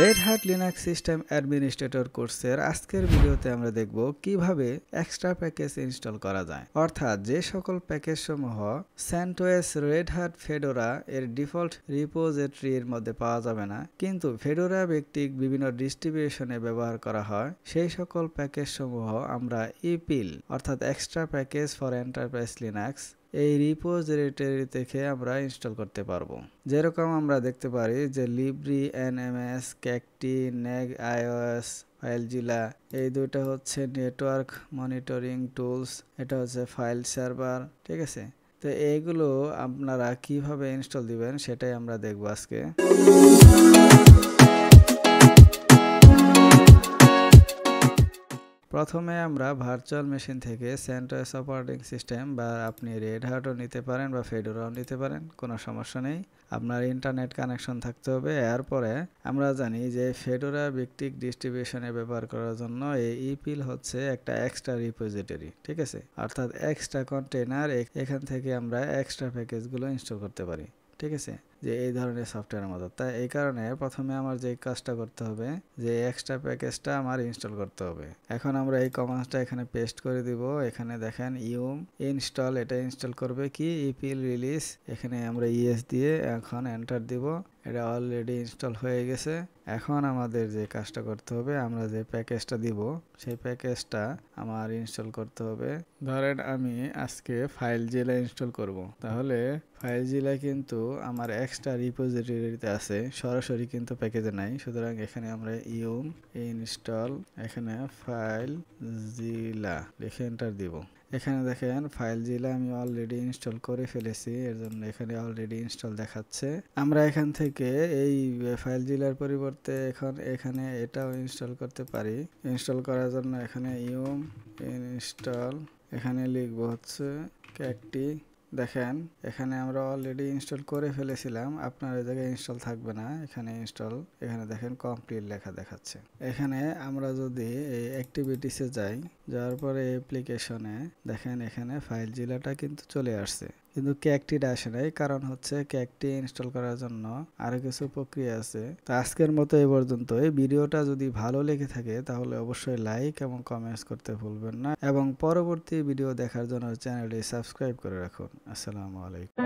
Red Hat Linux system administrator কোর্সের আজকের ভিডিওতে আমরা দেখব কিভাবে এক্সট্রা প্যাকেজ ইনস্টল করা যায়, অর্থাৎ যে সকল প্যাকেজ সমূহ CentOS রেড হ্যাট ফেডোরা এর ডিফল্ট রিপোজিটরির মধ্যে পাওয়া যাবে না, কিন্তু ফেডোরা ভিত্তিক বিভিন্ন ডিস্ট্রিবিউশনে ব্যবহার করা হয়, সেই সকল প্যাকেজ সমূহ আমরা ইপিএল অর্থাৎ extra package for enterprise Linux এই রিপোজিটরি থেকে আমরা ইনস্টল করতে পারবো। যেরকম আমরা দেখতে পারি যে লিব্রি এনএমএস, ক্যাকটি, নেগ আইওএস, ফাইলজিলা, এই দুইটা হচ্ছে নেটওয়ার্ক মনিটরিং টুলস, এটা হচ্ছে ফাইল সার্ভার। ঠিক আছে, তো এইগুলো আপনারা কিভাবে ইনস্টল দিবেন সেটাই আমরা দেখব আজকে। প্রথমে আমরা ভার্চুয়াল মেশিন থেকে CentOS অপারেটিং সিস্টেম বা আপনি রেড হ্যাটও নিতে পারেন বা ফেডোরাও নিতে পারেন, কোনো সমস্যা নেই। আপনার ইন্টারনেট কানেকশন থাকতে হবে। এরপরে আমরা জানি যে ফেডোরা ভিত্তিক ডিস্ট্রিবিউশনে ব্যবহার করার জন্য এই ইপিএল হচ্ছে একটা এক্সট্রা রিপোজিটরি। ঠিক আছে, অর্থাৎ এক্সট্রা কন্টেনার, এখান থেকে আমরা এক্সট্রা প্যাকেজগুলো ইনস্টল করতে পারি। ঠিক আছে, যে এই ধরনের সফটওয়্যারের মতো। তাই এই কারণে প্রথমে আমার যে কাজটা করতে হবে যে এক্সট্রা প্যাকেজটা আমার ইনস্টল করতে হবে। এখন আমরা এই কমান্ডটা এখানে পেস্ট করে দিব। এখানে দেখেন ইউম ইনস্টল, এটা ইনস্টল করবে কি ইপিএল রিলিজ। এখানে আমরা ইএস দিয়ে এখন এন্টার দিব। এটা অলরেডি ইনস্টল হয়ে গেছে। এখন আমাদের যে কাজটা করতে হবে, আমরা যে প্যাকেজটা দিব সেই প্যাকেজটা আমার ইনস্টল করতে হবে। ধরেন আমি আজকে ফাইলজিলা ইনস্টল করব, তাহলে ফাইলজিলা কিন্তু আমার এক্সট্রা রিপোজিটরিতে আছে, সরাসরি কিন্তু প্যাকেজে নাই। সুতরাং এখানে আমরা ইউম ইনস্টল, এখানে ফাইলজিলা লিখে এন্টার দিব। এখানে দেখেন ফাইলজিলা আমি অলরেডি ইনস্টল করে ফেলেছি, এর জন্য এখানে অলরেডি ইনস্টল দেখাচ্ছে। আমরা এখান থেকে এই ফাইলজিলার পরিবর্তে এখন এখানে এটাও ইনস্টল করতে পারি। ইনস্টল করার জন্য এখানে ইউম ইনস্টল, এখানে লিখবো হচ্ছে ক্যাকটি। দেখেন এখানে আমরা অলরেডি ইনস্টল করে ফেলেছিলাম, আপনার এই জায়গায় ইনস্টল থাকবে না, এখানে ইনস্টল, এখানে দেখেন কমপ্লিট লেখা দেখাচ্ছে। এখানে আমরা যদি এই অ্যাক্টিভিটিসে যাই, যাওয়ার পরে অ্যাপ্লিকেশনে দেখেন এখানে ফাইলজিলাটা কিন্তু চলে আসছে, কিন্তু ক্যাকটিটা আসে নাই। কারণ হচ্ছে ক্যাকটি ইনস্টল করার জন্য আরো কিছু প্রক্রিয়া আছে। তো আজকের মতো এই পর্যন্ত। এই ভিডিওটা যদি ভালো লেগে থাকে তাহলে অবশ্যই লাইক এবং কমেন্টস করতে ভুলবেন না, এবং পরবর্তী ভিডিও দেখার জন্য চ্যানেলটি সাবস্ক্রাইব করে রাখুন। আসসালামু আলাইকুম।